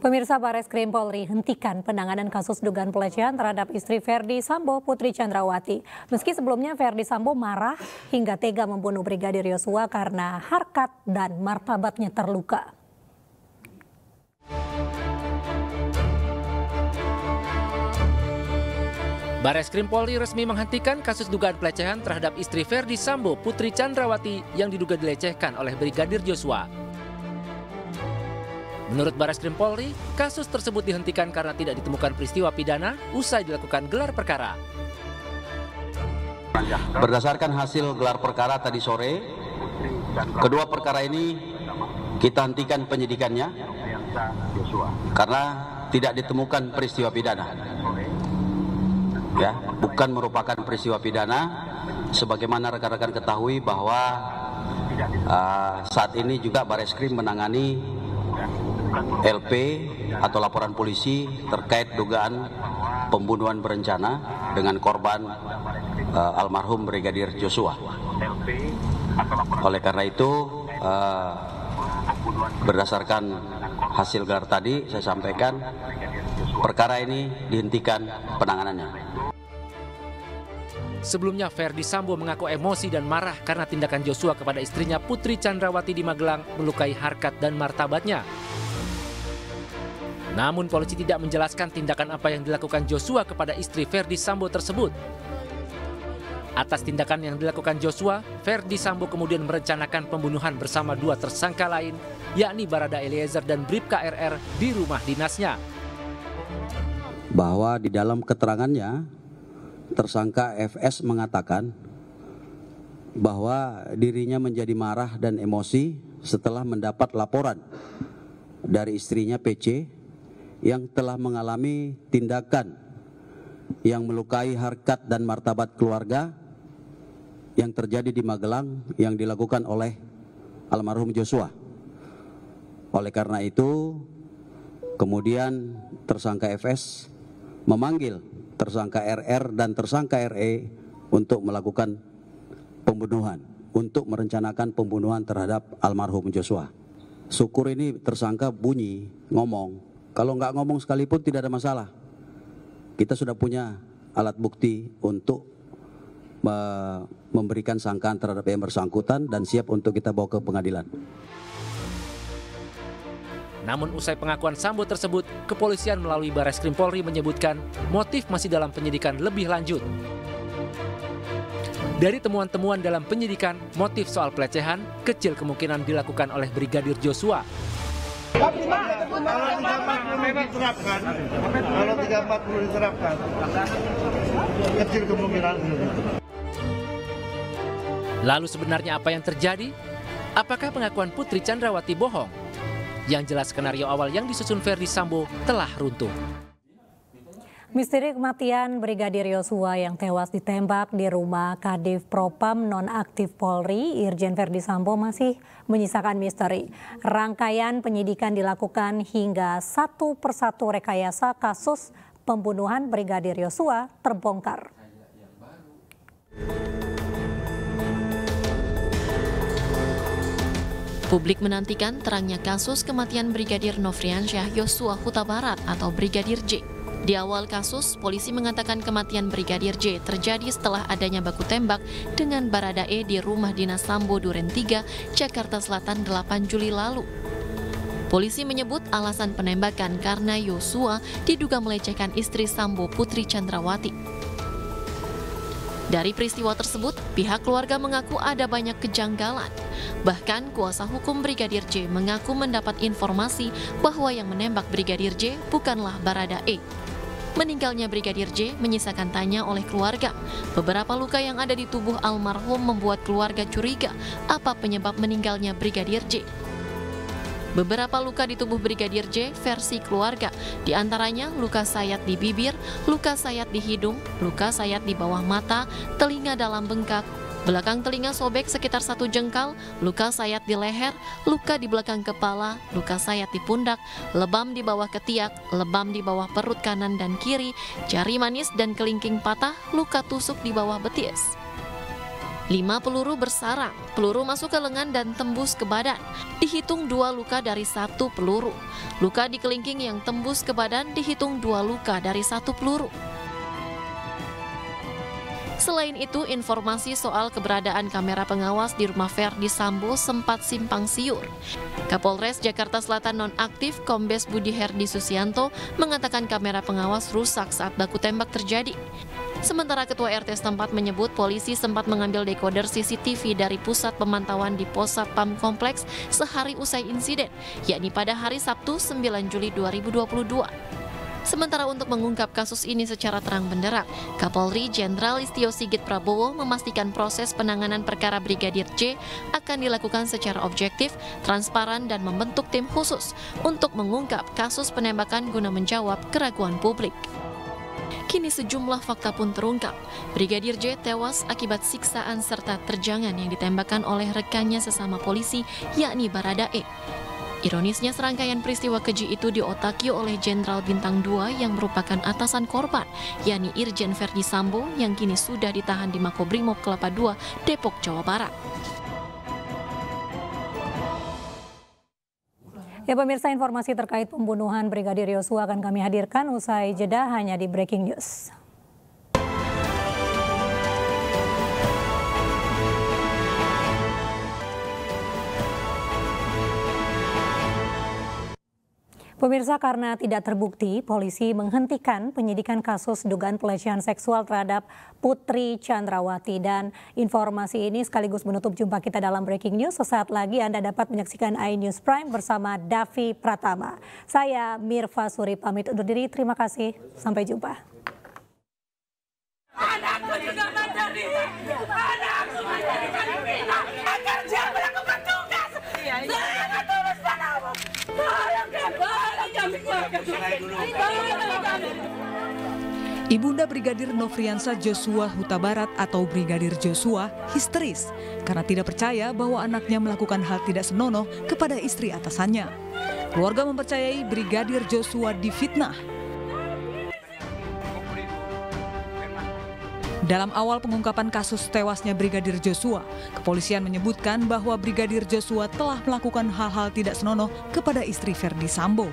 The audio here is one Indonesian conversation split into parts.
Pemirsa, Bareskrim Polri hentikan penanganan kasus dugaan pelecehan terhadap istri Ferdi Sambo, Putri Chandrawati. Meski sebelumnya Ferdi Sambo marah hingga tega membunuh Brigadir Yosua karena harkat dan martabatnya terluka. Bareskrim Polri resmi menghentikan kasus dugaan pelecehan terhadap istri Ferdi Sambo, Putri Chandrawati yang diduga dilecehkan oleh Brigadir Yosua. Menurut Bareskrim Polri, kasus tersebut dihentikan karena tidak ditemukan peristiwa pidana usai dilakukan gelar perkara. Berdasarkan hasil gelar perkara tadi sore, kedua perkara ini kita hentikan penyidikannya karena tidak ditemukan peristiwa pidana. Ya, bukan merupakan peristiwa pidana, sebagaimana rekan-rekan ketahui bahwa saat ini juga Bareskrim menangani LP atau laporan polisi terkait dugaan pembunuhan berencana dengan korban almarhum Brigadir Yosua. Oleh karena itu, berdasarkan hasil gelar tadi saya sampaikan perkara ini dihentikan penanganannya. Sebelumnya Ferdi Sambo mengaku emosi dan marah karena tindakan Yosua kepada istrinya Putri Chandrawati di Magelang melukai harkat dan martabatnya. Namun polisi tidak menjelaskan tindakan apa yang dilakukan Yosua kepada istri Ferdi Sambo tersebut. Atas tindakan yang dilakukan Yosua, Ferdi Sambo kemudian merencanakan pembunuhan bersama dua tersangka lain, yakni Barada Eliezer dan Bribka RR di rumah dinasnya. Bahwa di dalam keterangannya, tersangka FS mengatakan bahwa dirinya menjadi marah dan emosi setelah mendapat laporan dari istrinya PC yang telah mengalami tindakan yang melukai harkat dan martabat keluarga yang terjadi di Magelang yang dilakukan oleh almarhum Yosua. Oleh karena itu, kemudian tersangka FS memanggil tersangka RR dan tersangka RE untuk melakukan pembunuhan, untuk merencanakan pembunuhan terhadap almarhum Yosua. Syukur ini tersangka bunyi, ngomong. Kalau nggak ngomong sekalipun tidak ada masalah. Kita sudah punya alat bukti untuk memberikan sangkaan terhadap yang bersangkutan dan siap untuk kita bawa ke pengadilan. Namun usai pengakuan Sambo tersebut, kepolisian melalui Bareskrim Polri menyebutkan motif masih dalam penyidikan lebih lanjut. Dari temuan-temuan dalam penyidikan, motif soal pelecehan kecil kemungkinan dilakukan oleh Brigadir Yosua. Kalau 340 diterapkan, kecil kemungkinan. Lalu sebenarnya apa yang terjadi? Apakah pengakuan Putri Chandrawati bohong? Yang jelas skenario awal yang disusun Ferdi Sambo telah runtuh. Misteri kematian Brigadir Yosua yang tewas ditembak di rumah Kadif Propam nonaktif Polri, Irjen Ferdi Sambo masih menyisakan misteri. Rangkaian penyidikan dilakukan hingga satu persatu rekayasa kasus pembunuhan Brigadir Yosua terbongkar. Publik menantikan terangnya kasus kematian Brigadir Nofriansyah Yosua Huta Barat atau Brigadir J. Di awal kasus, polisi mengatakan kematian Brigadir J terjadi setelah adanya baku tembak dengan Baradae di rumah dinas Sambo Duren 3, Jakarta Selatan 8 Juli lalu. Polisi menyebut alasan penembakan karena Yosua diduga melecehkan istri Sambo, Putri Chandrawati. Dari peristiwa tersebut, pihak keluarga mengaku ada banyak kejanggalan. Bahkan kuasa hukum Brigadir J mengaku mendapat informasi bahwa yang menembak Brigadir J bukanlah Baradae. Meninggalnya Brigadir J menyisakan tanya oleh keluarga. Beberapa luka yang ada di tubuh almarhum membuat keluarga curiga apa penyebab meninggalnya Brigadir J. Beberapa luka di tubuh Brigadir J versi keluarga, di antaranya luka sayat di bibir, luka sayat di hidung, luka sayat di bawah mata, telinga dalam bengkak, belakang telinga sobek sekitar 1 jengkal, luka sayat di leher, luka di belakang kepala, luka sayat di pundak, lebam di bawah ketiak, lebam di bawah perut kanan dan kiri, jari manis dan kelingking patah, luka tusuk di bawah betis. 5 peluru bersarang, peluru masuk ke lengan dan tembus ke badan. Dihitung 2 luka dari 1 peluru. Luka di kelingking yang tembus ke badan dihitung 2 luka dari 1 peluru. Selain itu, informasi soal keberadaan kamera pengawas di rumah Ferdi Sambo sempat simpang siur. Kapolres Jakarta Selatan nonaktif Kombes Budi Herdi Susianto mengatakan kamera pengawas rusak saat baku tembak terjadi. Sementara Ketua RT setempat menyebut polisi sempat mengambil dekoder CCTV dari pusat pemantauan di pos Satpam Kompleks sehari usai insiden, yakni pada hari Sabtu 9 Juli 2022. Sementara untuk mengungkap kasus ini secara terang benderang, Kapolri Jenderal Listio Sigit Prabowo memastikan proses penanganan perkara Brigadir J akan dilakukan secara objektif, transparan, dan membentuk tim khusus untuk mengungkap kasus penembakan guna menjawab keraguan publik. Kini sejumlah fakta pun terungkap. Brigadir J tewas akibat siksaan serta terjangan yang ditembakkan oleh rekannya sesama polisi, yakni Baradae. Ironisnya, serangkaian peristiwa keji itu diotaki oleh Jenderal Bintang 2 yang merupakan atasan korban, yakni Irjen Verdi Sambo yang kini sudah ditahan di Makobrimob Kelapa II, Depok, Jawa Barat. Ya pemirsa, informasi terkait pembunuhan Brigadir Yosua akan kami hadirkan usai jeda hanya di Breaking News. Pemirsa, karena tidak terbukti, polisi menghentikan penyidikan kasus dugaan pelecehan seksual terhadap Putri Chandrawati. Dan informasi ini sekaligus menutup jumpa kita dalam Breaking News. Sesaat lagi Anda dapat menyaksikan iNews Prime bersama Davi Pratama. Saya Mirva Suri pamit undur diri. Terima kasih. Sampai jumpa. Anakku juga menderita. Anakku menderita agar dia melakukan tugas. Sangat tulus padamu. Ibunda Brigadir Nofriansah Joshua Huta Barat atau Brigadir Joshua histeris karena tidak percaya bahwa anaknya melakukan hal tidak senonoh kepada istri atasannya. Keluarga mempercayai Brigadir Joshua difitnah. Dalam awal pengungkapan kasus tewasnya Brigadir Joshua, kepolisian menyebutkan bahwa Brigadir Joshua telah melakukan hal-hal tidak senonoh kepada istri Verdi Sambo.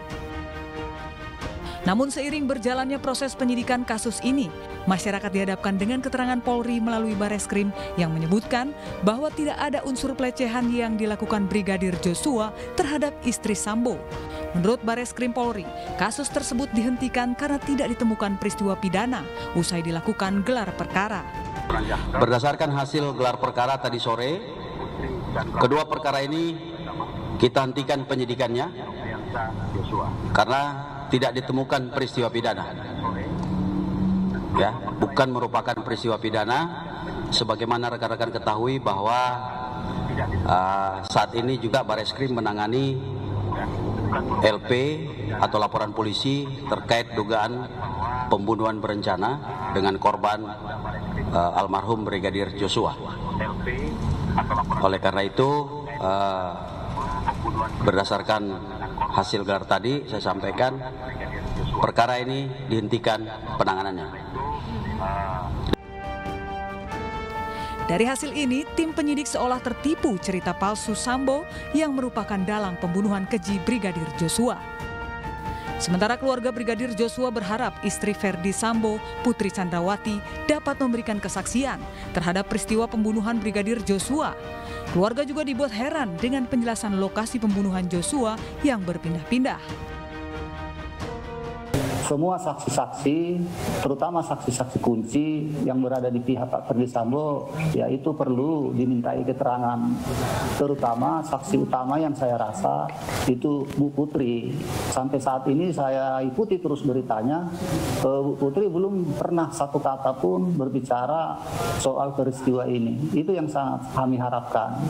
Namun seiring berjalannya proses penyidikan kasus ini, masyarakat dihadapkan dengan keterangan Polri melalui Bareskrim yang menyebutkan bahwa tidak ada unsur pelecehan yang dilakukan Brigadir Joshua terhadap istri Sambo. Menurut Bareskrim Polri, kasus tersebut dihentikan karena tidak ditemukan peristiwa pidana usai dilakukan gelar perkara. Berdasarkan hasil gelar perkara tadi sore, kedua perkara ini kita hentikan penyidikannya karena tidak ditemukan peristiwa pidana. Ya, bukan merupakan peristiwa pidana, sebagaimana rekan-rekan ketahui bahwa saat ini juga Bareskrim menangani LP atau laporan polisi terkait dugaan pembunuhan berencana dengan korban almarhum Brigadir Joshua. Oleh karena itu, berdasarkan hasil gelar tadi saya sampaikan perkara ini dihentikan penanganannya. Dari hasil ini, tim penyidik seolah tertipu cerita palsu Sambo yang merupakan dalang pembunuhan keji Brigadir Joshua. Sementara keluarga Brigadir Joshua berharap istri Verdi Sambo, Putri Chandrawati, dapat memberikan kesaksian terhadap peristiwa pembunuhan Brigadir Joshua. Keluarga juga dibuat heran dengan penjelasan lokasi pembunuhan Joshua yang berpindah-pindah. Semua saksi-saksi, terutama saksi-saksi kunci yang berada di pihak Pak Verdi Sambo, ya itu perlu dimintai keterangan. Terutama saksi utama yang saya rasa itu Bu Putri. Sampai saat ini saya ikuti terus beritanya, Bu Putri belum pernah satu kata pun berbicara soal peristiwa ini. Itu yang sangat kami harapkan.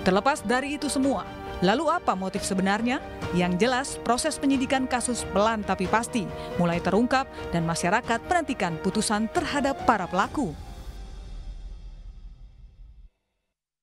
Terlepas dari itu semua, lalu apa motif sebenarnya? Yang jelas, proses penyidikan kasus pelan tapi pasti mulai terungkap dan masyarakat menantikan putusan terhadap para pelaku.